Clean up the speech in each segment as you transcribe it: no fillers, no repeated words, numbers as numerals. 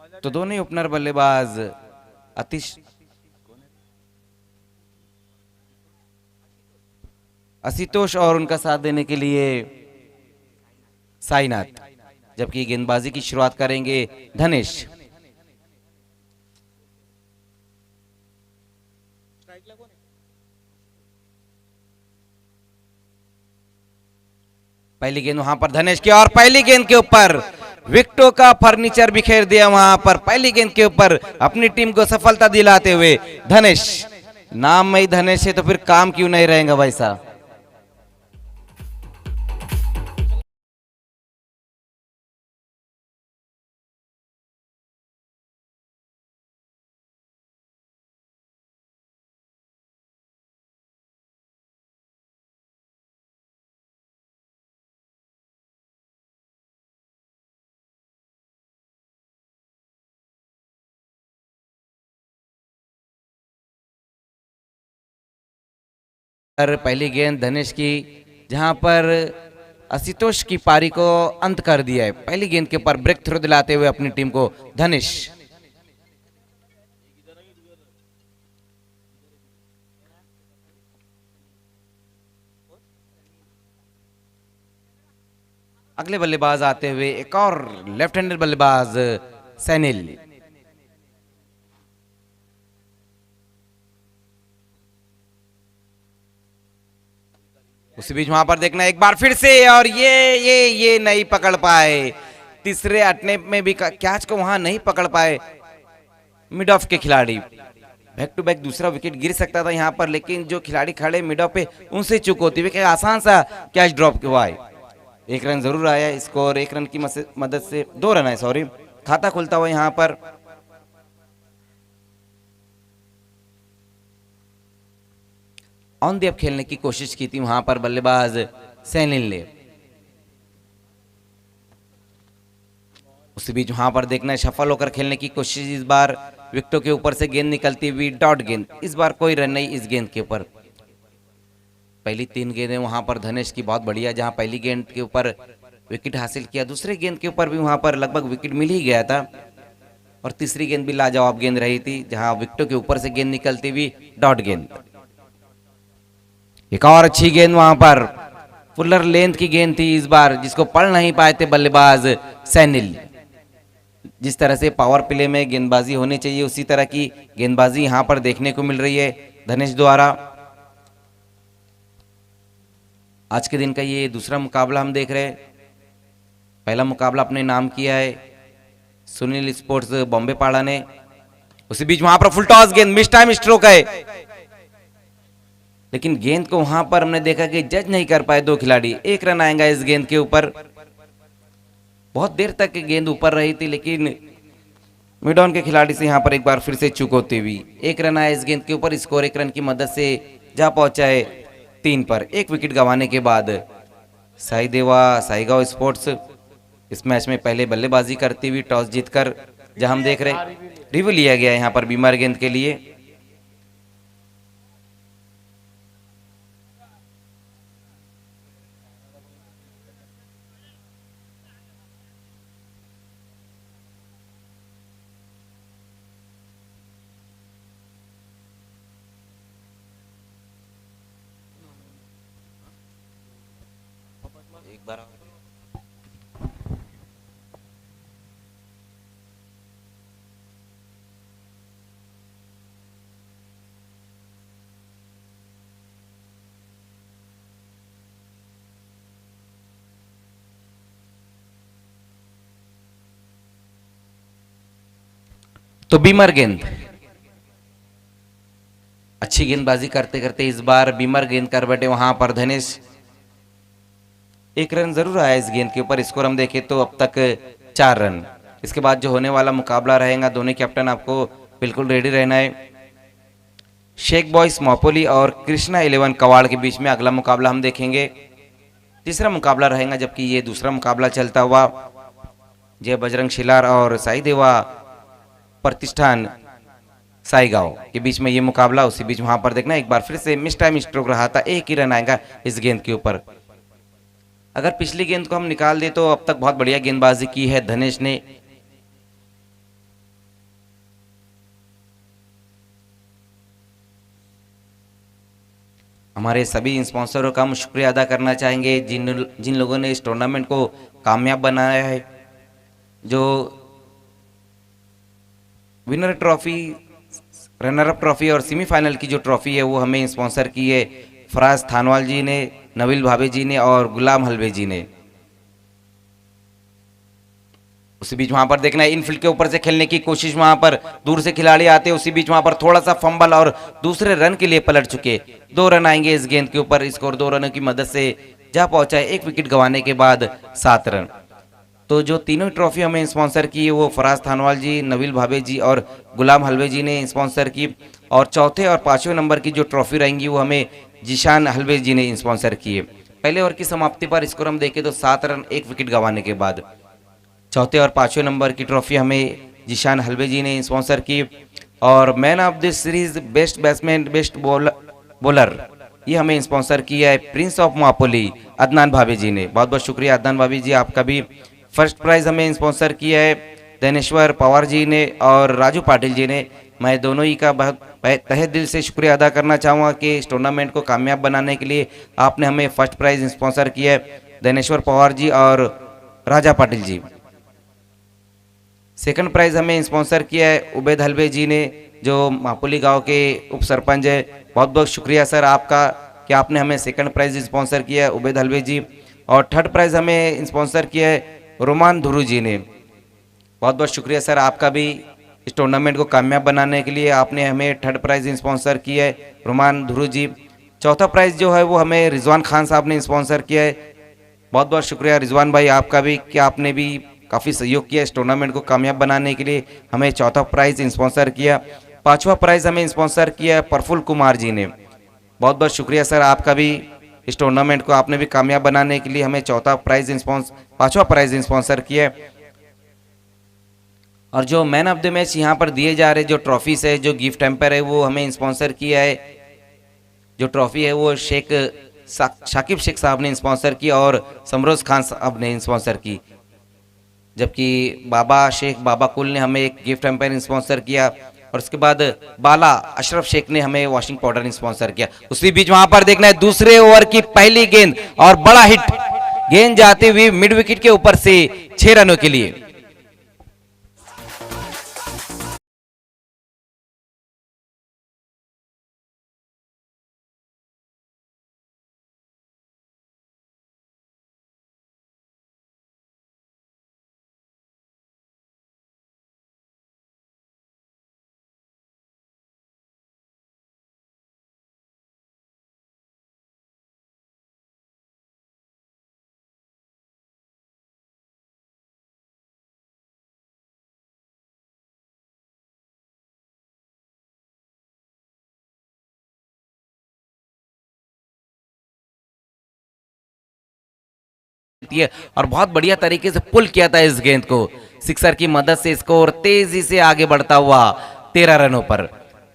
तो दोनों ही ओपनर बल्लेबाज अतिश आशुतोष और उनका साथ देने के लिए साईनाथ, जबकि गेंदबाजी की शुरुआत करेंगे धनेश। पहली गेंद वहां पर धनेश की, और पहली गेंद के ऊपर विकेटों का फर्नीचर बिखेर दिया वहां पर। पहली गेंद के ऊपर अपनी टीम को सफलता दिलाते हुए धनेश। नाम में ही धनेश है तो फिर काम क्यों नहीं रहेगा भाई साहब। पहली गेंद धनेश की, जहां पर आशुतोष की पारी को अंत कर दिया है। पहली गेंद के ऊपर ब्रेक थ्रो दिलाते हुए अपनी टीम को धनेश। अगले बल्लेबाज आते हुए एक और लेफ्ट हैंडेड बल्लेबाज सैनिल। उसी बीच वहां पर देखना एक बार फिर से, और ये नहीं पकड़ पाए। तीसरे अटैम्प्ट में भी कैच को वहां नहीं पकड़ पाए मिड ऑफ के खिलाड़ी। बैक टू बैक दूसरा विकेट गिर सकता था यहां पर, लेकिन जो खिलाड़ी खड़े मिड ऑफ पे उनसे चूक होती हुई आसान सा कैच ड्रॉप हुआ है। एक रन जरूर आया, स्कोर एक रन की मदद से 2 रन है, सॉरी, खाता खुलता हुआ यहां पर। ऑन द अप खेलने की कोशिश की थी वहां पर बल्लेबाज सैनिल ने। उसी बीच वहां पर देखना है सफल होकर खेलने की कोशिश। इस बार विकेटों के ऊपर से गेंद निकलती हुई डॉट गेंद। इस बार कोई रन नहीं इस गेंद के ऊपर। पहली 3 गेंदें वहां पर धनेश की बहुत बढ़िया, जहां पहली गेंद के ऊपर विकेट हासिल किया, दूसरे गेंद के ऊपर भी वहां पर लगभग विकेट मिल ही गया था, और तीसरी गेंद भी लाजवाब गेंद रही थी, जहां विकेटों के ऊपर से गेंद निकलती हुई डॉट गेंद। एक और अच्छी गेंद वहां पर, फुलर लेंथ की गेंद थी इस बार, जिसको पढ़ नहीं पाए थे बल्लेबाज सैनिल। जिस तरह से पावर प्ले में गेंदबाजी होनी चाहिए उसी तरह की गेंदबाजी यहां पर देखने को मिल रही है धनेश द्वारा। आज के दिन का ये दूसरा मुकाबला हम देख रहे हैं। पहला मुकाबला अपने नाम किया है सुनील स्पोर्ट्स बॉम्बे पाड़ा ने। उसी बीच वहां पर फुल टॉस गेंद, मिस टाइम स्ट्रोक है, लेकिन गेंद को वहां पर हमने देखा कि जज नहीं कर पाए 2 खिलाड़ी। 1 रन आएगा इस गेंद के ऊपर। बहुत देर तक गेंद ऊपर रही थी, लेकिन मिड ऑन के खिलाड़ी से यहां पर एक बार फिर से चूक होती हुई 1 रन आया इस गेंद के ऊपर। स्कोर 1 रन की मदद से जा पहुंचा है 3 पर। 1 विकेट गंवाने के बाद साईगांव स्पोर्ट्स इस मैच में पहले बल्लेबाजी करती हुई टॉस जीतकर, जहां हम देख रहे रिव्यू लिया गया यहां पर बीमार गेंद के लिए। एक बार तो बीमर गेंद, अच्छी गेंदबाजी करते करते इस बार बीमर गेंद कर बैठे वहां पर धनेश। 1 रन जरूर आया इस गेंद के ऊपर। स्कोर हम देखें तो अब तक 4 रन। इसके बाद जो होने वाला मुकाबला रहेगा, दोनों कैप्टन आपको बिल्कुल रेडी रहना है। शेख बॉयज मोपोली और कृष्णा 11 कवाड़ के बीच में अगला मुकाबला हम देखेंगे। तीसरा मुकाबला रहेगा, जबकि ये दूसरा मुकाबला चलता हुआ जय बजरंग शिलार और साई देवा प्रतिष्ठान साईगांव के बीच में ये मुकाबला। उसी बीच वहां पर देखना एक बार फिर से मिस टाइम स्ट्रोक रहा था। 1 ही रन आएगा इस गेंद के ऊपर। अगर पिछली गेंद को हम निकाल दे तो अब तक बहुत बढ़िया गेंदबाजी की है धनेश ने। हमारे सभी स्पॉन्सरों का हम शुक्रिया अदा करना चाहेंगे जिन जिन लोगों ने इस टूर्नामेंट को कामयाब बनाया है। जो winner trophy, runner up trophy और सेमीफाइनल की जो ट्रॉफी है वो हमें स्पॉन्सर की है फराज थानवाल जी ने, नवील भावे जी ने और गुलाम हलवे जी ने। उसी बीच वहां पर देखना है इनफील्ड के ऊपर से खेलने की कोशिश, वहां पर दूर से खिलाड़ी आते हैं, उसी बीच वहां पर थोड़ा सा फंबल और दूसरे रन के लिए पलट चुके। 2 रन आएंगे इस गेंद के ऊपर, स्कोर 2 रनों की मदद से जा पहुंचा है 1 विकेट गंवाने के बाद 7 रन। तो जो तीनों ट्रॉफी हमें स्पॉन्सर की है वो फराज थानवाल जी, नवील भावे जी और गुलाम हलवे जी ने स्पॉन्सर की। और चौथे और 5वें नंबर की जो ट्रॉफी रहेंगी वो हमें जीशान हलवे जी ने स्पॉन्सर की है। पहले ओवर की समाप्ति पर स्कोर हम देखें तो 7 रन 1 विकेट गंवाने के बाद चौथे और 5वें नंबर की ट्रॉफी हमें जीशान हलवे जी ने स्पॉन्सर की। और man of this series, best batsman, best bowler, ये हमें स्पॉन्सर किया है प्रिंस ऑफ मापोली अदनान भाभी जी ने। बहुत बहुत शुक्रिया अदनान भाभी जी, आपका भी। फर्स्ट प्राइज हमें स्पॉन्सर किया है धनेश्वर पवार जी ने और राजू पाटिल जी ने। मैं दोनों ही का बहुत तहे दिल से शुक्रिया अदा करना चाहूँगा कि इस टूर्नामेंट को कामयाब बनाने के लिए आपने हमें फर्स्ट प्राइज स्पॉन्सर किया है, धनेश्वर पवार जी और राजा पाटिल जी। सेकंड प्राइज हमें स्पॉन्सर किया है उबैद हलवे जी ने, जो मापुली गांव के उप सरपंच है। बहुत बहुत शुक्रिया सर आपका कि आपने हमें सेकंड प्राइज स्पॉन्सर किया है, उबैद हलवे जी। और थर्ड प्राइज हमें स्पॉन्सर किया है रोमान धुरू जी ने। बहुत बहुत शुक्रिया सर आपका भी, इस टूर्नामेंट को कामयाब बनाने के लिए आपने हमें थर्ड प्राइज स्पॉन्सर किया है रोमान धुरू जी। चौथा प्राइज जो है वो हमें रिजवान खान साहब ने स्पॉन्सर किया है। बहुत बहुत शुक्रिया रिजवान भाई आपका भी कि आपने भी काफ़ी सहयोग किया इस टूर्नामेंट को कामयाब बनाने के लिए, हमें चौथा प्राइज स्पॉन्सर किया। 5वां प्राइज हमें स्पॉन्सर किया प्रफुल्ल कुमार जी ने। बहुत बहुत शुक्रिया सर आपका भी, इस टूर्नामेंट को आपने भी कामयाब बनाने के लिए हमें चौथा प्राइज 5वां प्राइज स्पॉन्सर किया। और जो मैन ऑफ द मैच यहाँ पर दिए जा रहे जो ट्रॉफीज है, जो गिफ्ट हैम्पर है, वो हमें स्पॉन्सर किया है। जो ट्रॉफी है वो शेख शाकिब शेख साहब ने स्पॉन्सर की और समरोज खान साहब ने स्पॉन्सर की, जबकि बाबा शेख बाबा कुल ने हमें एक गिफ्ट हैम्पर स्पॉन्सर किया। और उसके बाद बाला अशरफ शेख ने हमें वॉशिंग पाउडर स्पॉन्सर किया। उसी बीच वहां पर देखना है दूसरे ओवर की पहली गेंद और बड़ा हिट, गेंद जाती हुई मिड विकेट के ऊपर से 6 रनों के लिए। और बहुत बढ़िया तरीके से पुल किया था इस गेंद को, सिक्सर की मदद से स्कोर तेजी से आगे बढ़ता हुआ 13 रनों पर।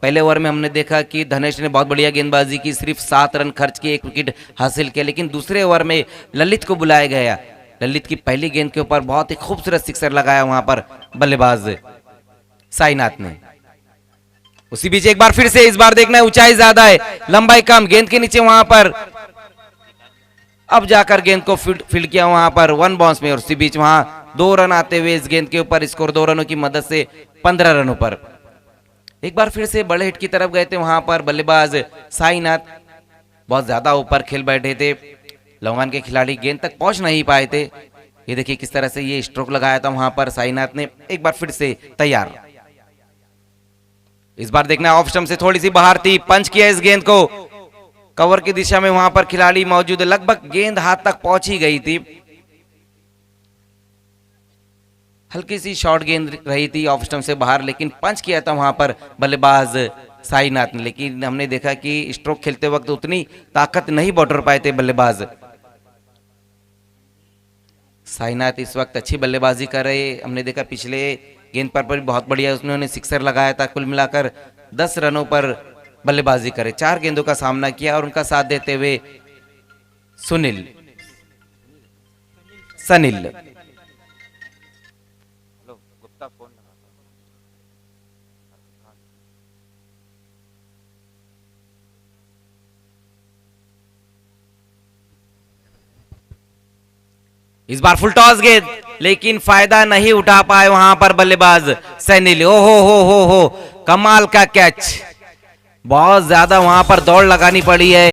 पहले ओवर में हमने देखा कि धनेश ने बहुत बढ़िया गेंदबाजी की, सिर्फ 7 रन खर्च किए, 1 विकेट हासिल किया। लेकिन दूसरे ओवर में ललित को बुलाया गया, ललित की पहली गेंद के ऊपर बहुत ही खूबसूरत सिक्सर लगाया वहां पर बल्लेबाज साईनाथ ने। उसी बीच एक बार फिर से, इस बार देखना है ऊंचाई ज्यादा है लंबाई कम, गेंद के नीचे वहां पर अब जाकर गेंद को फील्ड किया वहां पर 1 बाउंस में। और उसी बीच वहां 2 रन आते हुए इस गेंद के ऊपर, स्कोर 2 रनों की मदद से 15 रनों पर। एक बार फिर से बड़े हिट की तरफ गए थे वहां पर बल्लेबाज साईनाथ, बहुत ज्यादा ऊपर खेल बैठे थे, लौंगान के खिलाड़ी गेंद तक पहुंच नहीं पाए थे। ये देखिए किस तरह से ये स्ट्रोक लगाया था वहां पर साईनाथ ने। एक बार फिर से तैयार, इस बार देखना ऑफ स्टंप से थोड़ी सी बाहर थी, पंच किया इस गेंद को, कवर की दिशा में वहां पर खिलाड़ी मौजूद है, लगभग गेंद हाथ तक पहुंच ही गई थी, हल्की सी शॉर्ट गेंद रही थी ऑफ स्टंप से बाहर, लेकिन पंच किया था वहां पर बल्लेबाज साईनाथ ने। लेकिन हमने देखा कि स्ट्रोक खेलते वक्त उतनी ताकत नहीं बटोर पाए थे बल्लेबाज साईनाथ। इस वक्त अच्छी बल्लेबाजी कर रहे, हमने देखा पिछले गेंद पर बहुत बढ़िया उन्होंने सिक्सर लगाया था। कुल मिलाकर 10 रनों पर बल्लेबाजी करे, 4 गेंदों का सामना किया और उनका साथ देते हुए सनिल इस बार फुल टॉस गेंद, लेकिन फायदा नहीं उठा पाए वहां पर बल्लेबाज सैनी। ओ हो, कमाल का कैच, बहुत ज्यादा वहां पर दौड़ लगानी पड़ी है।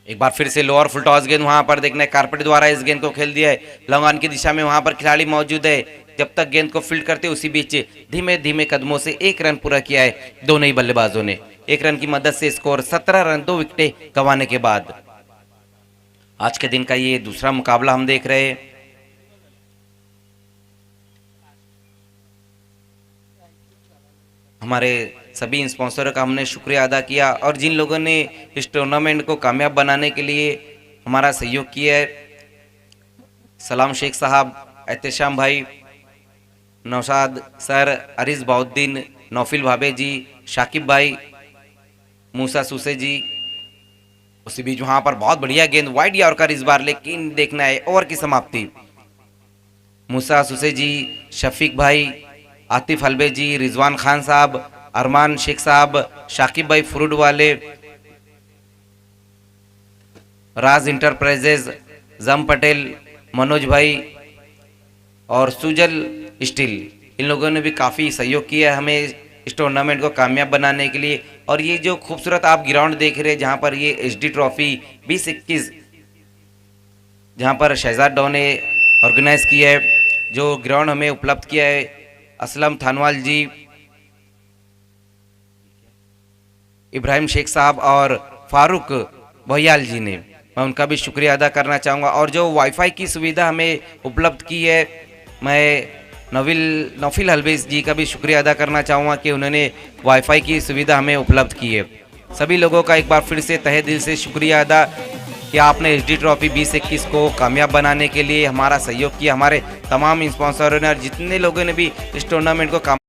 एक बार फिर से लोअर फुल टॉस गेंद वहां पर देखना है, कारपेट द्वारा इस गेंद को खेल दिया है। लॉन्ग ऑन की दिशा में वहां पर खिलाड़ी मौजूद है। जब तक गेंद को फील्ड करते उसी बीच धीमे धीमे कदमों से एक रन पूरा किया है दोनों ही बल्लेबाजों ने। एक रन की मदद से स्कोर 17 रन, 2 विकेटें गंवाने के बाद। आज के दिन का ये दूसरा मुकाबला हम देख रहे हैं। हमारे सभी स्पॉन्सरों का हमने शुक्रिया अदा किया और जिन लोगों ने इस टूर्नामेंट को कामयाब बनाने के लिए हमारा सहयोग किया है, सलाम शेख साहब, एहतशाम भाई, नौशाद सर, अरिज बाउद्दीन, नौफिल भाबे जी, शाकिब भाई, मूसा सूसे जी। उसी बीच वहां पर बहुत बढ़िया गेंद, वाइड यॉर्कर इस बार, लेकिन देखना है ओवर की समाप्ति। मूसा सूसे जी, शफीक भाई, आतिफ हलबे जी, रिजवान खान साहब, अरमान शेख साहब, शाकिब भाई फ्रूट वाले, राज इंटरप्राइजेज, जम पटेल, मनोज भाई और सुजल स्टील, इन लोगों ने भी काफ़ी सहयोग किया हमें इस टूर्नामेंट को कामयाब बनाने के लिए। और ये जो खूबसूरत आप ग्राउंड देख रहे हैं जहाँ पर ये एचडी ट्रॉफी 2021 जहाँ पर शहजाद डॉ ने ऑर्गेनाइज किया है, जो ग्राउंड हमें उपलब्ध किया है असलम थानवाल जी, इब्राहिम शेख साहब और फारूक भैयाल जी ने, मैं उनका भी शुक्रिया अदा करना चाहूँगा। और जो वाईफाई की सुविधा हमें उपलब्ध की है, मैं नौफिल हलबेज जी का भी शुक्रिया अदा करना चाहूँगा कि उन्होंने वाईफाई की सुविधा हमें उपलब्ध की है। सभी लोगों का एक बार फिर से तहे दिल से शुक्रिया अदा कि आपने एचडी ट्रॉफी 2021 को कामयाब बनाने के लिए हमारा सहयोग किया। हमारे तमाम स्पॉन्सरों ने और जितने लोगों ने भी इस टूर्नामेंट को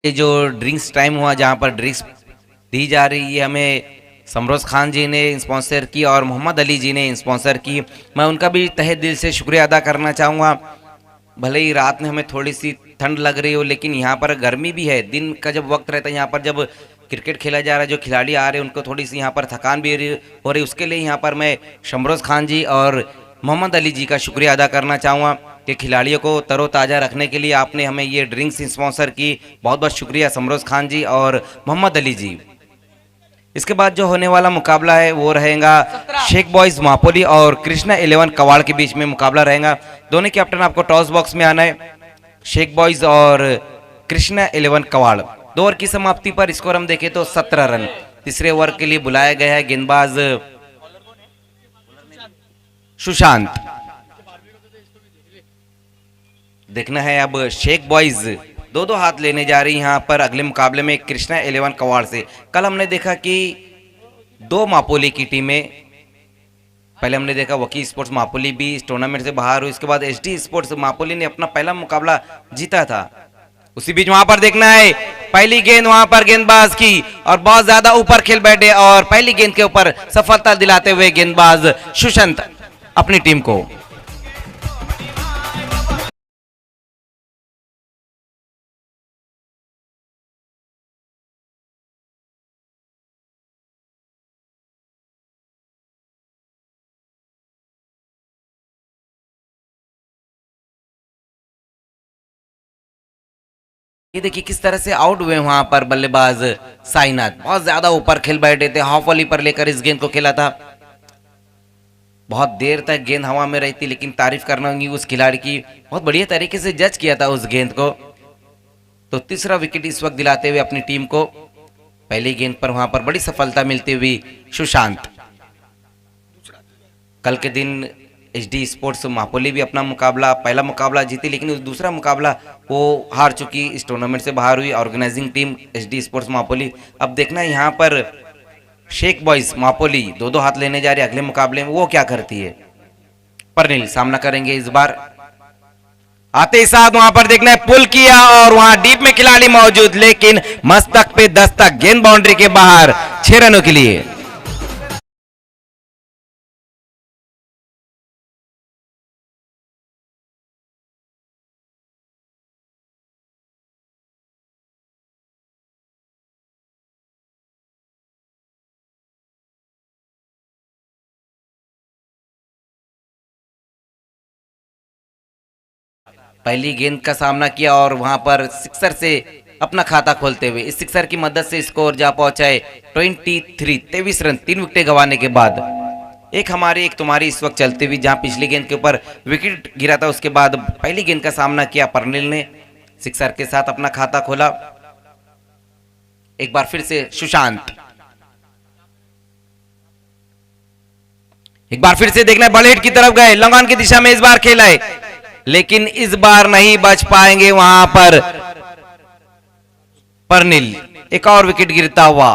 ये जो ड्रिंक्स टाइम हुआ जहाँ पर ड्रिंक्स दी जा रही है हमें समरोज खान जी ने स्पॉन्सर की और मोहम्मद अली जी ने स्पॉन्सर की, मैं उनका भी तहे दिल से शुक्रिया अदा करना चाहूँगा। भले ही रात में हमें थोड़ी सी ठंड लग रही हो, लेकिन यहाँ पर गर्मी भी है। दिन का जब वक्त रहता है यहाँ पर, जब क्रिकेट खेला जा रहा है, जो खिलाड़ी आ रहे हैं उनको थोड़ी सी यहाँ पर थकान भी हो रही, उसके लिए यहाँ पर मैं समरोज खान जी और मोहम्मद अली जी का शुक्रिया अदा करना चाहूँगा कि खिलाड़ियों को तरोताज़ा रखने के लिए आपने हमें ये ड्रिंक्स स्पॉन्सर की। बहुत बहुत शुक्रिया समरोज खान जी और मोहम्मद अली जी। इसके बाद जो होने वाला मुकाबला है वो रहेगा शेख बॉयज मापोली और कृष्णा 11 कवाड़ के बीच में मुकाबला रहेगा। दोनों कैप्टन आपको टॉस बॉक्स में आना है। शेख बॉयज और कृष्णा 11 कवाड़। 2 ओवर की समाप्ति पर स्कोर हम देखें तो 17 रन। तीसरे ओवर के लिए बुलाया गया है गेंदबाज सुशांत। देखना है अब शेख बॉयज 2-2 हाथ लेने जा रही यहाँ पर अगले मुकाबले में कृष्णा 11 कवाड़ से। कल हमने देखा कि 2 मापोली की टीमें, पहले हमने देखा वकी स्पोर्ट्स मापोली भी इस टूर्नामेंट से बाहर हुई, इसके बाद एचडी स्पोर्ट्स मापोली ने अपना पहला मुकाबला जीता था। उसी बीच वहां पर देखना है पहली गेंद वहां पर गेंदबाज की और बहुत ज्यादा ऊपर खेल बैठे और पहली गेंद के ऊपर सफलता दिलाते हुए गेंदबाज सुशांत अपनी टीम को। ये देखिए किस तरह से आउट हुए वहां पर बल्लेबाज साईनाथ, बहुत ज्यादा ऊपर खेल बैठे थे, हाफ वॉली पर लेकर इस गेंद को खेला था। बहुत देर तक गेंद हवा में रही थी, लेकिन तारीफ करना होगी उस खिलाड़ी की, बहुत बढ़िया तरीके से जज किया था उस गेंद को। तो तीसरा विकेट इस वक्त दिलाते हुए अपनी टीम को, पहली गेंद पर वहां पर बड़ी सफलता मिलती हुई सुशांत। कल के दिन एचडी स्पोर्ट्स मापोली भी अपना मुकाबला, पहला मुकाबला जीती, लेकिन उस दूसरा मुकाबला वो हार चुकी, इस टूर्नामेंट से बाहर हुई ऑर्गेनाइजिंग टीम एचडी स्पोर्ट्स मापोली। अब देखना है यहाँ पर शेख बॉयज मापोली दो दो हाथ लेने जा रही है अगले मुकाबले में, वो क्या करती है। परनील सामना करेंगे इस बार, आते ही साथ वहां पर देखना है पुल किया और वहां डीप में खिलाड़ी मौजूद, लेकिन मस्तक पे दस्तक, गेंद बाउंड्री के बाहर 6 रनों के लिए। पहली गेंद का सामना किया और वहां पर सिक्सर से अपना खाता खोलते हुए इस सिक्सर की मदद से स्कोर जा पहुंचाए 23 रन, 3 विकेट गंवाने के बाद। एक हमारी एक तुम्हारी इस वक्त चलती हुई, जहां पिछली गेंद के ऊपर विकेट गिरा था, उसके बाद पहली गेंद का सामना किया परनील ने, सिक्सर के साथ अपना खाता खोला। एक बार फिर से सुशांत, एक बार फिर से देखना है बड़े हिट की तरफ गए, लॉन्ग ऑन की दिशा में इस बार खेला है, लेकिन इस बार नहीं बच पाएंगे वहां पर परनील, एक और विकेट गिरता हुआ।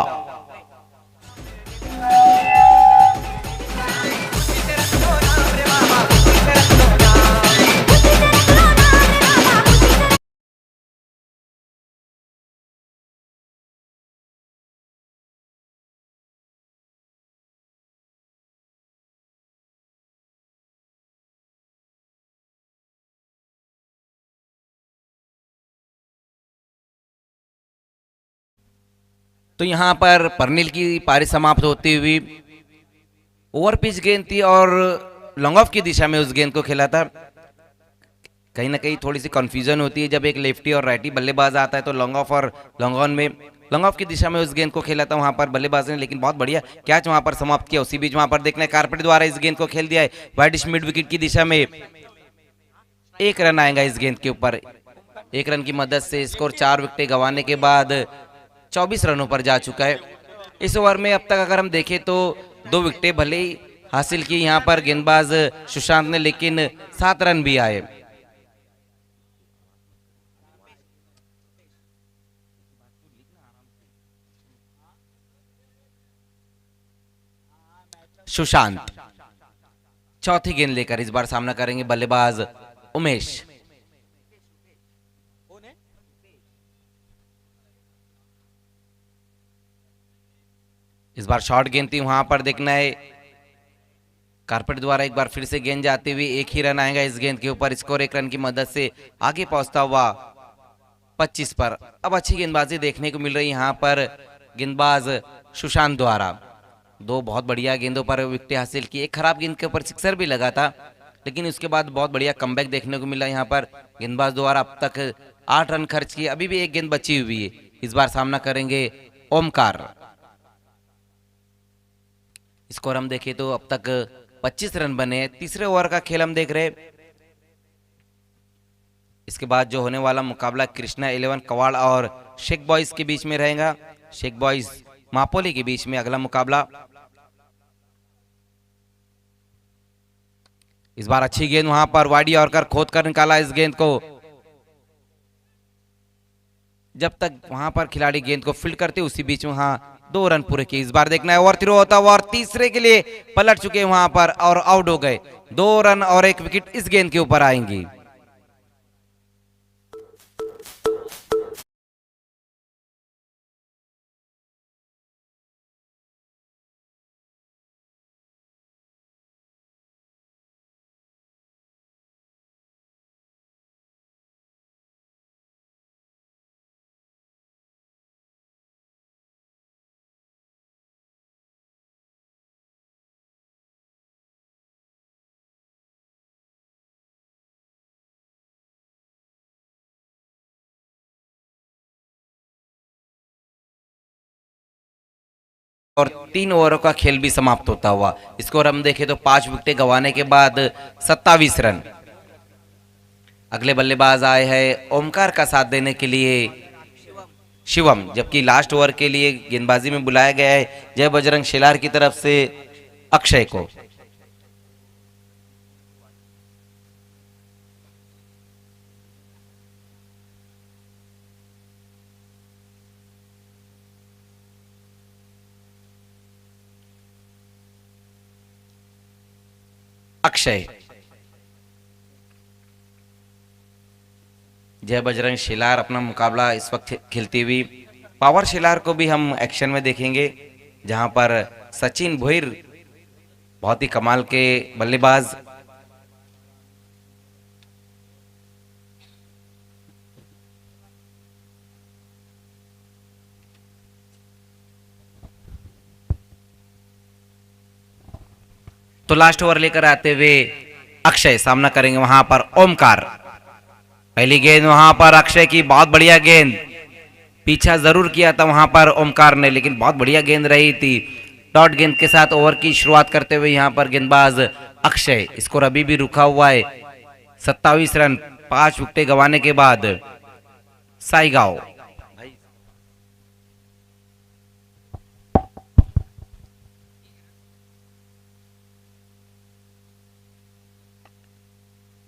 तो यहां पर परनील की पारी समाप्त होती हुई, ओवर पिच गेंद थी और लॉन्ग ऑफ की दिशा में उस गेंद को खेला था। कहीं ना कहीं थोड़ी सी कंफ्यूजन होती है जब एक लेफ्टी और राइटी बल्लेबाज आता है, तो लॉन्ग ऑफ और लॉन्ग ऑन में, लॉन्ग ऑफ की दिशा में उस गेंद को खेला था वहां पर बल्लेबाज ने, लेकिन बहुत बढ़िया कैच वहां पर समाप्त किया। उसी बीच वहां पर देखना है कारपेट द्वारा इस गेंद को खेल दिया है वाइड मिड विकेट की दिशा में, 1 रन आएगा इस गेंद के ऊपर। 1 रन की मदद से स्कोर 4 विकेट गंवाने के बाद 24 रनों पर जा चुका है। इस ओवर में अब तक अगर हम देखें तो 2 विकेटें भले ही हासिल की यहां पर गेंदबाज सुशांत ने, लेकिन 7 रन भी आए। सुशांत चौथी गेंद लेकर इस बार सामना करेंगे बल्लेबाज उमेश। इस बार शॉर्ट गेंद थी, वहां पर देखना है कारपेट द्वारा एक बार फिर से गेंद जाती हुई, 1 ही रन आएगा इस गेंद के ऊपर। स्कोर 1 रन की मदद से आगे पहुंचता हुआ 25 पर। अब अच्छी गेंदबाजी देखने को मिल रही है यहाँ पर गेंदबाज सुशांत द्वारा, 2 बहुत बढ़िया गेंदों पर विकेट हासिल की, एक खराब गेंद के ऊपर सिक्सर भी लगा था, लेकिन उसके बाद बहुत बढ़िया कमबैक देखने को मिला यहाँ पर गेंदबाज द्वारा। अब तक 8 रन खर्च किए, अभी भी एक गेंद बची हुई है। इस बार सामना करेंगे ओमकार। स्कोर हम देखें तो अब तक 25 रन बने, तीसरे ओवर का खेल हम देख रहे। इसके बाद जो होने वाला मुकाबला कृष्णा 11 कवाड़ और शेख बॉयज के बीच में रहेगा, शेख बॉयज मापोली के बीच में अगला मुकाबला। इस बार अच्छी गेंद वहां पर वाडी ऑर्कर खोद कर निकाला इस गेंद को, जब तक वहां पर खिलाड़ी गेंद को फील्ड करते उसी बीच वहां 2 रन पूरे किए। इस बार देखना है ओवर थ्रो होता हुआ और तीसरे के लिए पलट चुके वहां पर और आउट हो गए। 2 रन और 1 विकेट इस गेंद के ऊपर आएंगी। और 3 ओवरों का खेल भी समाप्त होता हुआ। स्कोर हम देखें तो 5 विकेटें गंवाने के बाद 27 रन। अगले बल्लेबाज आए हैं ओमकार का साथ देने के लिए शिवम, जबकि लास्ट ओवर के लिए गेंदबाजी में बुलाया गया है जय बजरंग शेलार की तरफ से अक्षय को। अक्षय, जय बजरंग शिलार अपना मुकाबला इस वक्त खेलती हुई। पावर शिलार को भी हम एक्शन में देखेंगे, जहां पर सचिन भोईर बहुत ही कमाल के बल्लेबाज। तो लास्ट ओवर लेकर आते हुए अक्षय सामना करेंगे वहां पर ओमकार। पहली गेंद वहां पर अक्षय की, बहुत बढ़िया गेंद। पीछा जरूर किया था वहां पर ओमकार ने, लेकिन बहुत बढ़िया गेंद रही थी। डॉट गेंद के साथ ओवर की शुरुआत करते हुए यहां पर गेंदबाज अक्षय। स्कोर अभी भी रुका हुआ है 27 रन 5 विकेटें गंवाने के बाद। साईगांव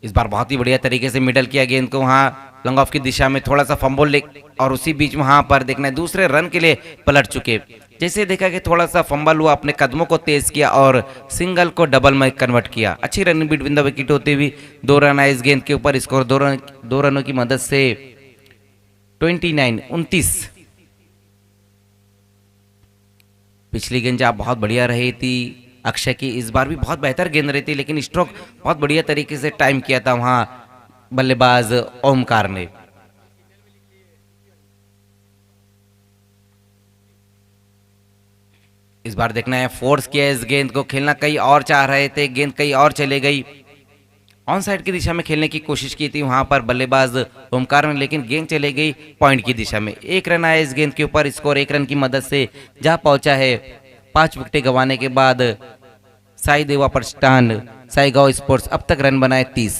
इस बार बहुत ही बढ़िया तरीके से मिडल किया गेंद को, वहां लॉन्ग ऑफ की दिशा में थोड़ा सा फंबल ले, और उसी बीच वहां पर देखना है दूसरे रन के लिए पलट चुके। जैसे देखा कि थोड़ा सा फंबल हुआ, अपने कदमों को तेज किया और सिंगल को डबल में कन्वर्ट किया। अच्छी रनिंग बिटवीन द विकेट होती हुई 2 रन आए इस गेंद के ऊपर। स्कोर 2 रनों की मदद से 29-29। पिछली गेंद जब बहुत बढ़िया रही थी अक्षय की, इस बार भी बहुत बेहतर गेंद रही थी, लेकिन स्ट्रोक बहुत बढ़िया तरीके से टाइम किया था वहां बल्लेबाज ओमकार ने। इस बार देखना है फोर्स किया इस गेंद को, खेलना कहीं और चाह रहे थे, गेंद कहीं और चले गई। ऑन साइड की दिशा में खेलने की कोशिश की थी वहां पर बल्लेबाज ओमकार ने, लेकिन गेंद चले गई पॉइंट की दिशा में। 1 रन आया इस गेंद के ऊपर। स्कोर 1 रन की मदद से जा पहुंचा है 5 विकेटें गंवाने के बाद साई देवा प्रतिष्ठान साईगांव स्पोर्ट्स। अब तक रन बनाए 30।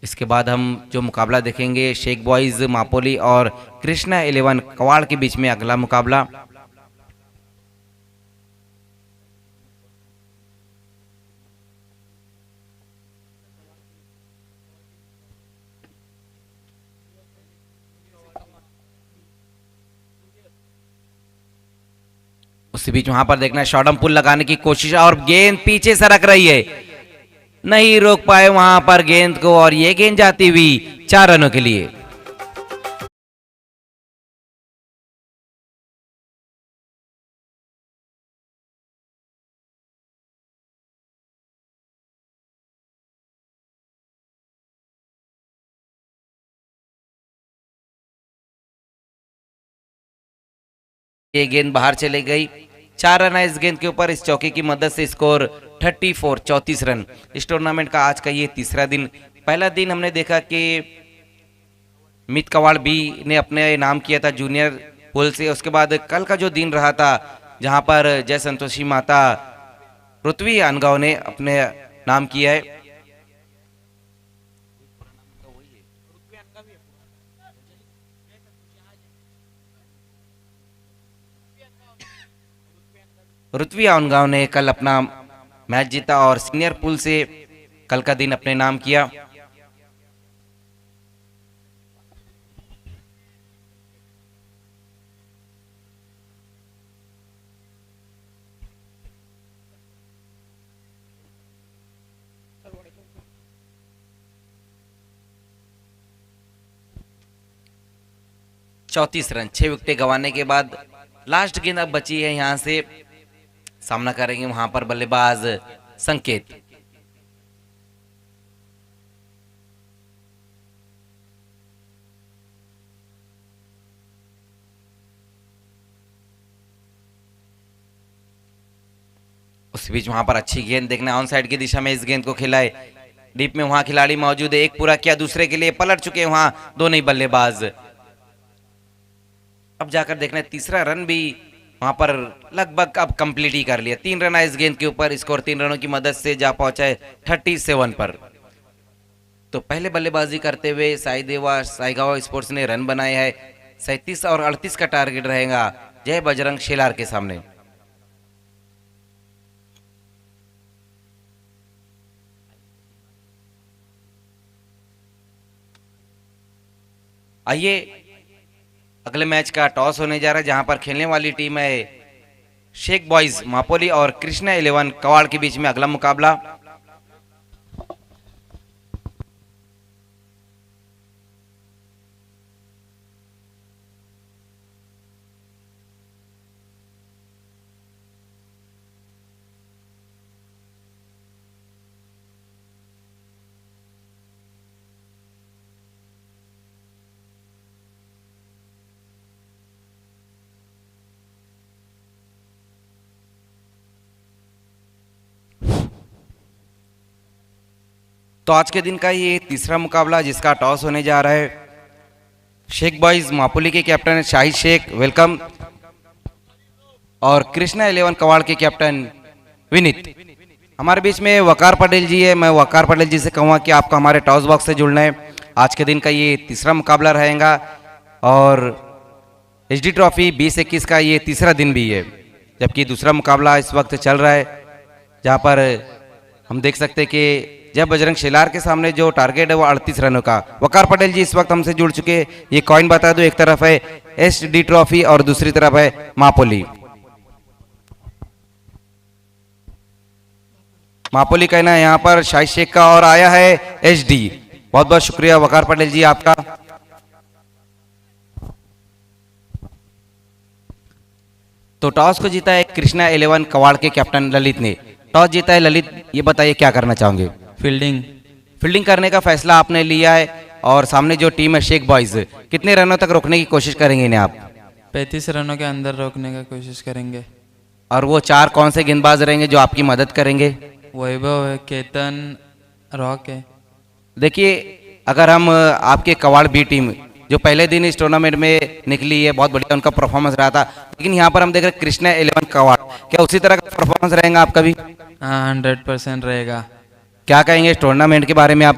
इसके बाद हम जो मुकाबला देखेंगे शेख बॉयज मापोली और कृष्णा 11 कवाड़ के बीच में अगला मुकाबला। उसी बीच वहां पर देखना है शॉर्टम पुल लगाने की कोशिश, और गेंद पीछे सरक रही है, नहीं रोक पाए वहां पर गेंद को, और ये गेंद जाती हुई 4 रनों के लिए। ये गेंद बाहर चले गई। 4 रन है इस गेंद के ऊपर। इस चौके की मदद से स्कोर 34 रन। इस टूर्नामेंट का आज का ये तीसरा दिन। पहला दिन हमने देखा कि मित कवाड़ भी ने अपने नाम किया था जूनियर पुल से। उसके बाद कल का जो दिन रहा था जहां पर जय संतोषी माता पृथ्वी अनगांव ने अपने नाम किया है। पृथ्वी अनगांव ने कल अपना मैच जीता और सीनियर पुल से कल का दिन अपने नाम किया। चौतीस रन 6 विकेटें गंवाने के बाद लास्ट गेंद अब बची है। यहां से सामना करेंगे वहां पर बल्लेबाज संकेत। उस बीच वहां पर अच्छी गेंद देखना ऑन साइड की दिशा में इस गेंद को खिलाए। डीप में वहां खिलाड़ी मौजूद है, एक पूरा किया, दूसरे के लिए पलट चुके हैं वहां दोनों ही बल्लेबाज। अब जाकर देखना तीसरा रन भी वहां पर लगभग अब कंप्लीट ही कर लिया। 3 रन आए इस गेंद के ऊपर, स्कोर 3 रनों की मदद से जा पहुंचा है 37 पर। तो पहले बल्लेबाजी करते हुए साईगावा स्पोर्ट्स ने रन बनाए हैं। 37 और 38 का टारगेट रहेगा जय बजरंग शेलार के सामने। आइए अगले मैच का टॉस होने जा रहा है, जहां पर खेलने वाली टीम है शेख बॉयज मापोली और कृष्णा 11 कवाड़ के बीच में अगला मुकाबला। तो आज के दिन का ये तीसरा मुकाबला जिसका टॉस होने जा रहा है, शेख बॉयज मापोली के कैप्टन शाहिद शेख, वेलकम, और कृष्णा 11 कवाड़ के कैप्टन विनीत। हमारे बीच में वकार पटेल जी है। मैं वकार पटेल जी से कहूँगा कि आपको हमारे टॉस बॉक्स से जुड़ना है। आज के दिन का ये तीसरा मुकाबला रहेगा और एचडी ट्रॉफी 2021 का ये तीसरा दिन भी है, जबकि दूसरा मुकाबला इस वक्त चल रहा है, जहाँ पर हम देख सकते हैं कि जब बजरंग शेलार के सामने जो टारगेट है वो 38 रनों का। वकार पटेल जी इस वक्त हमसे जुड़ चुके हैं। ये कॉइन बता दो, एक तरफ है एचडी ट्रॉफी और दूसरी तरफ है मापोली। मापोली कहना है यहाँ पर शाहिद शेख का और आया है एचडी। बहुत बहुत शुक्रिया वकार पटेल जी आपका। तो टॉस को जीता है कृष्णा 11 कवाड़ के कैप्टन ललित ने। टॉस जीता है ललित, ये बताइए क्या करना चाहोगे? फील्डिंग करने का फैसला आपने लिया है, और सामने जो टीम है शेख बॉयज, कितने रनों तक रोकने की कोशिश करेंगे इन्हें आप? 35 रनों के अंदर रोकने का कोशिश करेंगे। और वो 4 कौन से गेंदबाज रहेंगे जो आपकी मदद करेंगे? वैभव है, केतन, रॉक है। देखिए, अगर हम आपके कवाड़ बी टीम जो पहले दिन इस टूर्नामेंट में निकली है, बहुत बढ़िया उनका परफॉर्मेंस रहा था, लेकिन यहाँ पर हम देख रहे हैं कृष्णा 11 कवाड़, क्या उसी तरह का परफॉर्मेंस रहेगा आपका भी? हाँ, 100% रहेगा। क्या कहेंगे इस टूर्नामेंट के बारे में आप?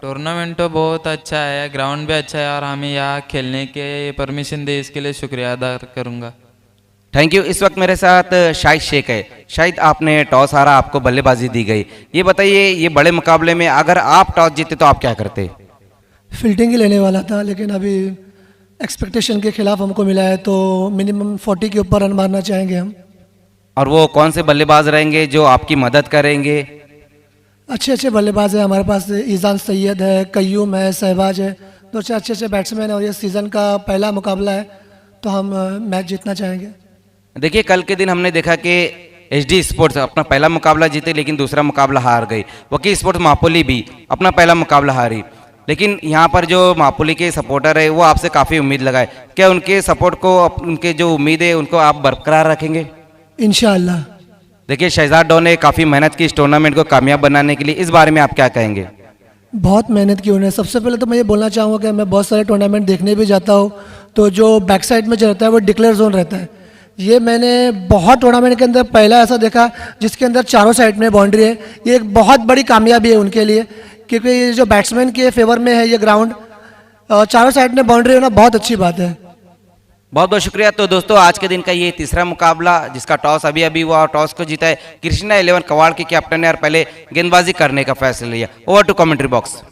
टूर्नामेंट तो बहुत अच्छा है, ग्राउंड भी अच्छा है, और हमें यहाँ खेलने के परमिशन दे इसके लिए शुक्रिया अदा करूँगा। Thank you. इस वक्त मेरे साथ शाहिद शेख है। शायद आपने टॉस हारा, आपको बल्लेबाजी दी गई। ये बताइए, ये बड़े मुकाबले में अगर आप टॉस जीते तो आप क्या करते? फील्डिंग ही लेने वाला था, लेकिन अभी एक्सपेक्टेशन के खिलाफ हमको मिला है, तो मिनिमम 40 के ऊपर रन मारना चाहेंगे हम। और वो कौन से बल्लेबाज रहेंगे जो आपकी मदद करेंगे? अच्छे अच्छे बल्लेबाज हैं हमारे पास। ईजान सैयद है, कय्यूम है, सहबाज है, 2-4 अच्छे अच्छे बैट्समैन हैं, और ये सीज़न का पहला मुकाबला है, तो हम मैच जीतना चाहेंगे। देखिए, कल के दिन हमने देखा कि एचडी स्पोर्ट्स अपना पहला मुकाबला जीते, लेकिन दूसरा मुकाबला हार गई। वकील स्पोर्ट्स मापोली भी अपना पहला मुकाबला हारी, लेकिन यहाँ पर जो मापोली के सपोर्टर है वो आपसे काफ़ी उम्मीद लगाए। क्या उनके सपोर्ट को, उनके जो उम्मीद है उनको आप बरकरार रखेंगे? इंशाअल्लाह। देखिए, शहजाद डॉन ने काफ़ी मेहनत की इस टूर्नामेंट को कामयाब बनाने के लिए, इस बारे में आप क्या कहेंगे? बहुत मेहनत की उन्हें। सबसे पहले तो मैं ये बोलना चाहूँगा कि मैं बहुत सारे टूर्नामेंट देखने भी जाता हूँ, तो जो बैक साइड में जो रहता है वो डिक्लेयर जोन रहता है। ये मैंने बहुत टूर्नामेंट के अंदर पहला ऐसा देखा जिसके अंदर चारों साइड में बाउंड्री है। ये एक बहुत बड़ी कामयाबी है उनके लिए, क्योंकि ये जो बैट्समैन के फेवर में है ये ग्राउंड, चारों साइड में बाउंड्री होना बहुत अच्छी बात है। बहुत बहुत शुक्रिया। तो दोस्तों, आज के दिन का ये तीसरा मुकाबला जिसका टॉस अभी अभी हुआ, और टॉस को जीता है कृष्णा 11 कवाड़ के कैप्टन ने, और पहले गेंदबाजी करने का फैसला लिया। Over to commentary box.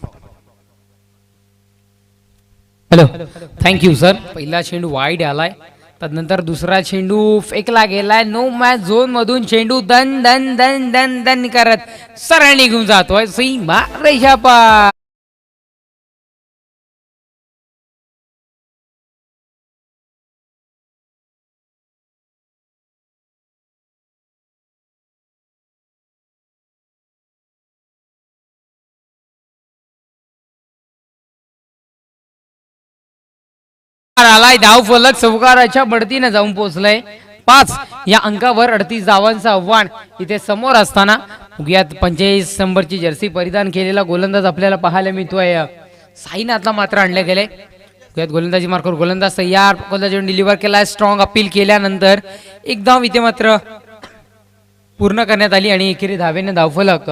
Hello, thank you sir. पहिला चेंडू वाईड आलाय, तदनंतर दुसरा चेंडू फेकला गेलाय. नो मॅच झोन मधून चेंडू दन दन दन दन दन करत सरळ निघून जातोय सीमा रेषा पार. आलाय धाव फलक चौकाराच्या बढतीने जाऊन पोहोचलाय 5 या अंकावर 38 धावांचं आव्हान इथे समोर असताना बघूयात 45 नंबरची जर्सी परिधान केलेला गोलंदाज आपल्याला पाहायला मिळतोय. साईनाथला मात्र आणले गेले. त्यात गोलंदाजी मार्कवर गोलंदाज तयार, गोलंदाजी डिलिव्हर केला, स्ट्रॉंग अपील केल्यानंतर एक धाव इथे मात्र पूर्ण करण्यात आली आणि एकेरी धावेने धावफलक.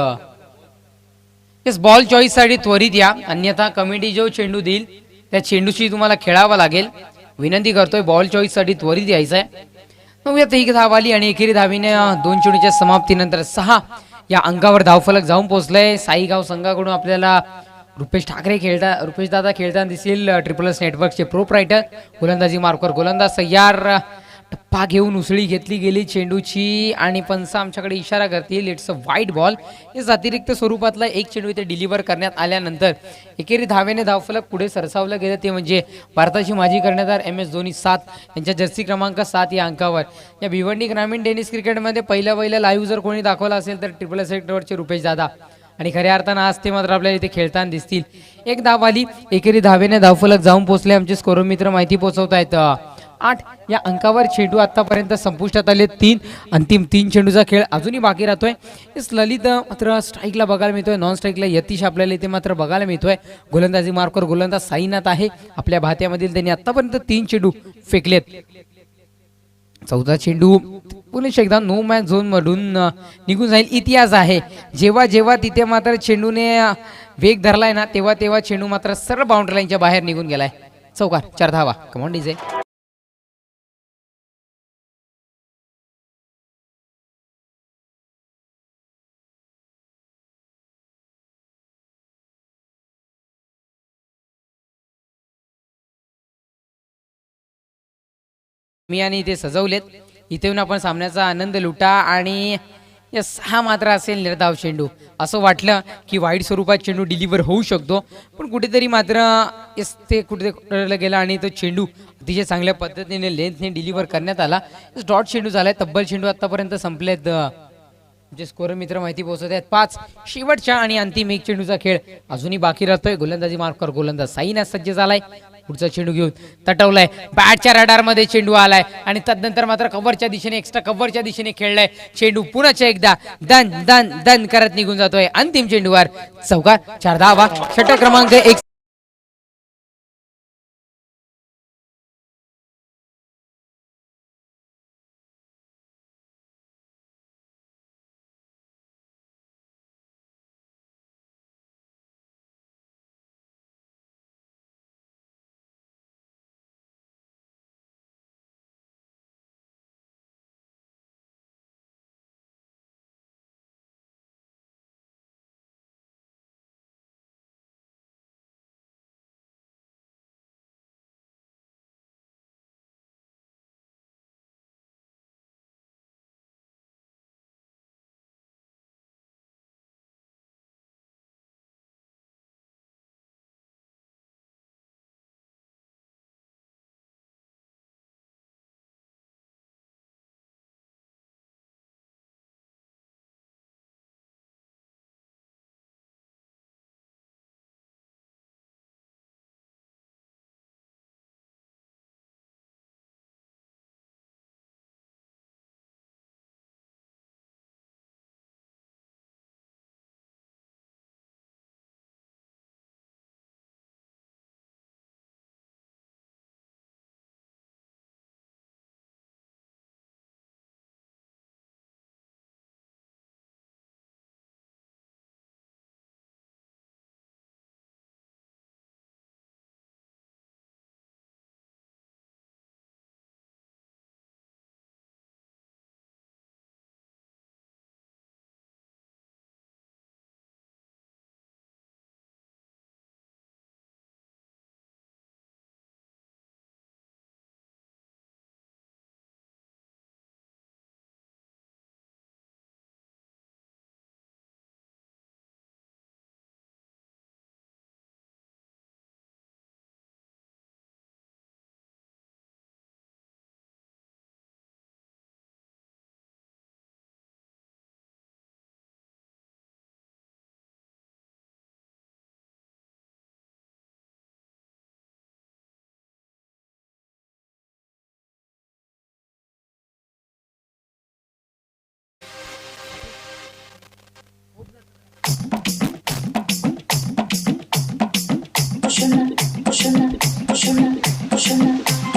येस, बॉल चॉईस साठी त्वरित या, अन्यथा कमिटी जो चेंडू देईल त्या चेंडूशी तुम्हाला खेळावं लागेल. विनंती करतोय बॉल चॉईस साठी त्वरित यायचं आहे. नवव्यात एक धाव आली आणि एकेरी धावीने 2 चेंडूच्या समाप्तीनंतर 6 या अंकावर धावफलक जाऊन पोहोचलंय. साईगाव संघाकडून आपल्याला रुपेश दादा खेळताना दिसतील. ट्रिपल एस नेटवर्कचे प्रोप्रायटर. गोलंदाजी मार्कवर गोलंदाज तयार, टप्पा घेऊन उसळी घेतली गेली चेंडूची आणि पंच आमच्याकडे इशारा करतील इट्स अ वाईट बॉल. हेच अतिरिक्त स्वरूपातला एक चेंडू इथे डिलिव्हर करण्यात आल्यानंतर एकेरी धावेने धावफलक पुढे सरसावलं गेलं. ते म्हणजे भारताची माजी कर्णधार MS धोनी 7 यांच्या जर्सी क्रमांक 7 या अंकावर. या भिवंडी ग्रामीण टेनिस क्रिकेटमध्ये पहिलं लाईव्ह जर कोणी दाखवला असेल तर ट्रिपल एस सेक्टरवरचे रुपेश दादा, आणि खऱ्या अर्थानं आज ते मात्र आपल्याला इथे खेळताना दिसतील. एक धाव आली, एकेरी धावेने धावफलक जाऊन पोहोचले. आमचे स्कोर मित्र माहिती पोहोचवत आहेत. 8 या अंकावर चेंडू आतापर्यंत संपुष्टात आले. अंतिम 3 चेंडूचा खेळ अजूनही बाकी राहतोय. ललित मात्र स्ट्राईकला बघायला मिळतोय, नॉन स्ट्राईकला यतीश आपल्याला इथे मात्र बघायला मिळतोय. गोलंदाजी मार्कवर गोलंदाज साईनाथ आहे. आपल्या भात्यामधील त्यांनी आतापर्यंत 3 चेंडू फेकलेत. 4था चेंडू पुणे एकदा नो मॅच झोन मधून निघून जाईल. इतिहास आहे, जेव्हा जेव्हा तिथे मात्र चेंडूने वेग धरलाय ना, तेव्हा चेंडू मात्र सरळ बाउंड्री लाईनच्या बाहेर निघून गेलाय. चौकार, 4 धावा. Come on DJ. मी आणि इथे सजवलेत. इथे येऊन आपण सामन्याचा आनंद लुटा. आणि यस, हा मात्र असेल निर्धाव चेंडू. असं वाटलं की वाईट स्वरूपात चेंडू डिलिव्हर होऊ शकतो, पण कुठेतरी मात्र यस ते कुठे गेला आणि तो चेंडू अतिशय चांगल्या पद्धतीने लेंथने डिलिव्हर करण्यात आला. डॉट चेंडू झालाय. तब्बल चेंडू आतापर्यंत संपलेत. जे स्कोर मित्र माहिती पोहोचवत आहेत 5. शेवटच्या आणि अंतिम 1 चेंडूचा खेळ अजूनही बाकी राहतोय. गोलंदाजी मार्कवर गोलंदाज साईनाथ सज्ज झालाय. पुढचा चेंडू घेऊन तटवलाय. बॅटच्या रडार मध्ये चेंडू आलाय आणि तदनंतर मात्र कव्हरच्या दिशेने, एक्स्ट्रा कव्हरच्या दिशेने खेळलाय. चेंडू पुन्हा एकदा दन दन दन करत निघून जातोय. अंतिम चेंडूवर चौकार, 4 धावा. षटक क्रमांक 1.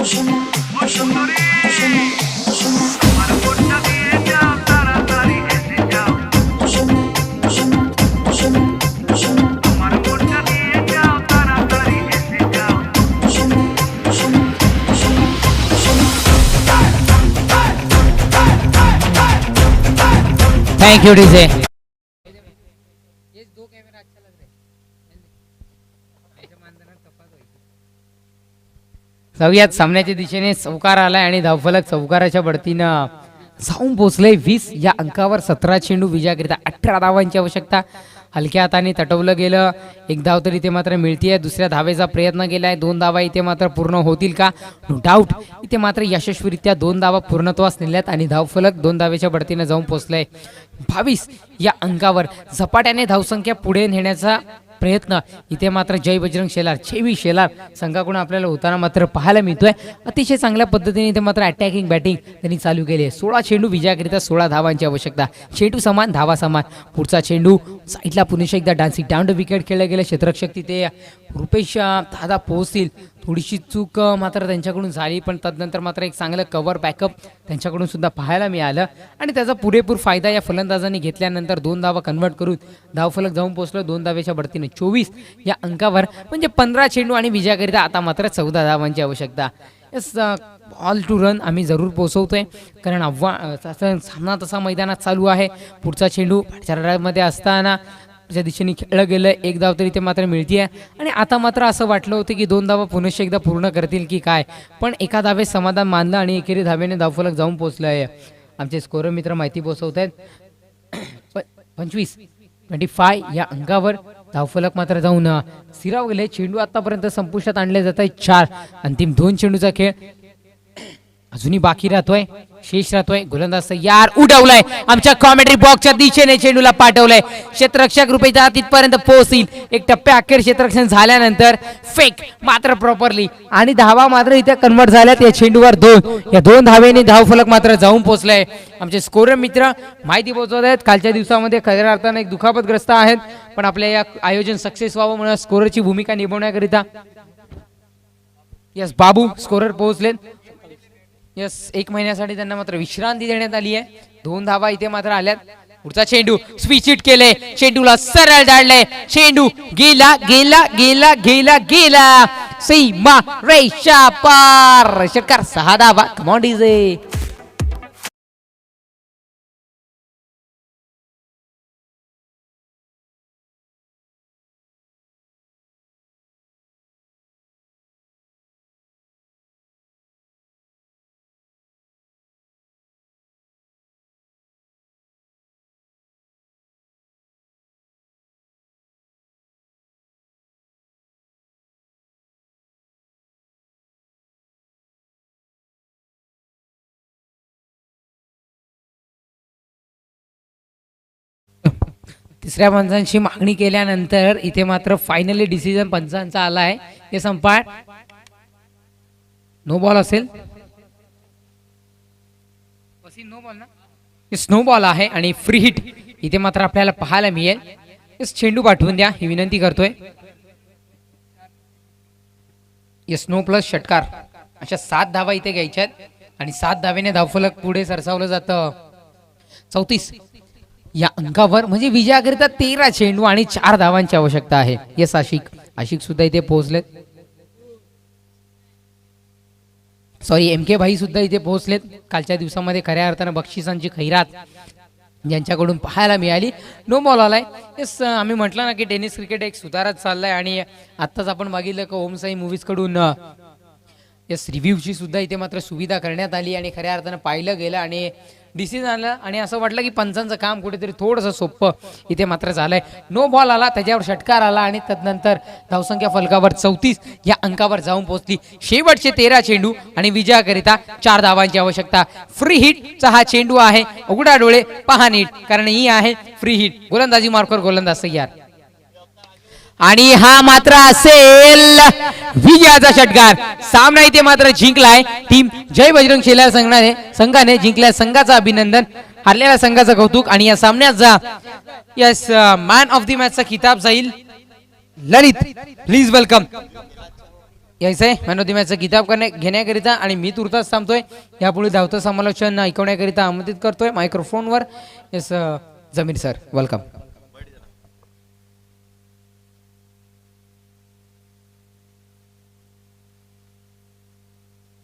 Thank you DJ. जाऊयात सामन्याच्या दिशेने चौकार आलाय आणि धावफलक चौकाराच्या बढतीनं जाऊन पोचले 20 या अंकावर. 17 चेंडू विजयाकरिता 18 धावांची आवश्यकता. हलक्या हाताने तटवलं गेलं. एक धाव तर इथे मात्र मिळतीये. दुसऱ्या धावेचा प्रयत्न केलाय. 2 धावा इथे मात्र पूर्ण होतील का? नो डाऊट इथे मात्र यशस्वीरित्या 2 धावा पूर्णत्वास नेल्यात आणि धावफलक 2 धावेच्या बढतीने जाऊन पोचलंय 22 या अंकावर. झपाट्याने धावसंख्या पुढे नेण्याचा प्रयत्न इथे मात्र जय बजरंग शेलार, छेवी शेलार संघाकडून आपल्याला होताना मात्र पाहायला मिळतोय. अतिशय चांगल्या पद्धतीने इथे मात्र अटॅकिंग बॅटिंग त्यांनी चालू केली आहे. 16 चेंडू विजयाकरिता 16 धावांची आवश्यकता. चेंडू समान, धावा समान. पुढचा चेंडू साईडला पुन्हा एकदा डान्सिंग डाऊन विकेट खेळलं गेलं. क्षेत्ररक्षक तिथे रुपेश दादा पोहोचतील. थोडीशी चूक मात्र त्यांच्याकडून झाली, पण तदनंतर मात्र एक चांगलं कव्हर बॅकअप त्यांच्याकडून सुद्धा पाहायला मिळालं आणि त्याचा पुरेपूर फायदा या फलंदाजांनी घेतल्यानंतर 2 धावा कन्वर्ट करून धावफलक जाऊन पोहोचलो 2 धावेच्या बढतीने 24 या अंकावर. म्हणजे 15 चेंडू आणि विजयाकरिता आता मात्र 14 धावांची आवश्यकता. ऑल टू रन आम्ही जरूर पोहोचवतोय, कारण सामना तसा मैदानात चालू आहे. पुढचा चेंडू मध्ये असताना त्या दिशेने खेळलं गेलं. 1 धाव तरी ते मात्र मिळतीये आणि आता मात्र असं वाटलं होतं की 2 धावा पुन्हा एकदा पूर्ण करतील की काय, पण एका धावेत समाधान मानलं आणि एकेरी धावेने धावफलक जाऊन पोहोचलं आहे. आमचे स्कोरर मित्र माहिती पोहोचवत आहेत 25 या अंकावर. धावफलक मात्र जाऊन सिराव गेले. चेंडू आतापर्यंत संपुष्टात आणले जात आहे 4. अंतिम 2 चेंडूचा खेळ अजूनही बाकी राहतोय, शेष राहतोय. गोलंदाज तयार, उडवलाय आमच्या कॉमेंट्री बॉक्सच्या दिशेने चेंडूला पाठवलंय. क्षेत्ररक्षक रुपये तिथपर्यंत पोहोचतील. एक टप्प्या अखेर क्षेत्ररक्षण झाल्यानंतर फेक मात्र प्रॉपरली आणि धावा मात्र इथे कन्वर्ट झाल्यात. या चेंडूवर 2 या 2 धावेने धावफलक मात्र जाऊन पोहोचलंय. आमचे स्कोरर मित्र माहिती पोहोचवत आहेत. कालच्या दिवसामध्ये खऱ्या अर्थाने एक दुखापतग्रस्त आहेत, पण आपल्या या आयोजन सक्सेस व्हावं म्हणून स्कोररची भूमिका निभावण्याकरिता यस बाबू स्कोरर पोहोचलेत. यस 1 महिन्यासाठी त्यांना मात्र विश्रांती देण्यात आली आहे. 2 धावा इथे मात्र आल्यात. पुढचा चेंडू स्विच हिट केले. चेंडूला सरळ डाळलंय. चेंडू गेला गेला गेला गेला गेला सीमा रेषा पार. षटकार 6 धावा. Come on DJ. तिसऱ्या पंचांची मागणी केल्यानंतर इथे मात्र फायनली डिसिजन पंचांचा आला आहे. हे संपाळ नो बॉल असेल. नो बॉल ना, स्नो बॉल आहे आणि फ्री हिट इथे मात्र आपल्याला पाहायला मिळेल. चेंडू पाठवून द्या ही विनंती करतोय. स्नो प्लस षटकार अशा 7 धावा इथे घ्यायच्यात आणि 7 धावेने धावफलक पुढे सरसावलं जातं 34 या अंकावर. म्हणजे विजयाकरिता 13 चेंडू आणि 4 धावांची आवश्यकता आहे. येस आशिक सुद्धा इथे पोहोचलेत. सॉरी MK भाई सुद्धा इथे पोहोचलेत. कालच्या दिवसामध्ये खऱ्या अर्थानं बक्षिसांची खैरात ज्यांच्याकडून पाहायला मिळाली. नो बॉल आलाय. येस आम्ही म्हटलं ना की टेनिस क्रिकेट एक सुधारत चाललाय आणि आत्ताच आपण बघितलं की ओम साई मूवीज कडून येस रिव्ह्यूची सुद्धा इथे मात्र सुविधा करण्यात आली आणि खऱ्या अर्थानं पाहिलं गेलं आणि डिसिजन आलं आणि असं वाटलं की पंचांचं काम कुठेतरी थोडंसं सोपं इथे मात्र झालंय. नो बॉल आला, त्याच्यावर षटकार आला आणि तदनंतर धावसंख्या फलकावर 34 या अंकावर जाऊन पोहोचली. शेवटचे 13 चेंडू आणि विजयाकरिता 4 धावांची आवश्यकता. फ्री हिटचा हा चेंडू आहे. उघडा डोळे पहा नीट, कारण ही आहे फ्री हिट. गोलंदाजी मार्कर गोलंदाज तयार आणि हा मात्र असेल विजयाचा षटकार. सामना इथे मात्र जिंकलाय टीम जय बजरंग शेलार संघाने जिंकल्या. संघाचं अभिनंदन, हरलेल्या संघाचं कौतुक आणि या सामन्याचा यस मॅन ऑफ द मॅचचा किताब जाईल ललित. Please welcome. यायचं आहे मॅन ऑफ द मॅचचं किताब घेण्याकरिता आणि मी तुर्तास थांबतोय यापुढे धावतं समालोचन ऐकवण्याकरिता आमंत्रित करतोय मायक्रोफोनवर. येस जमीर सर वेलकम.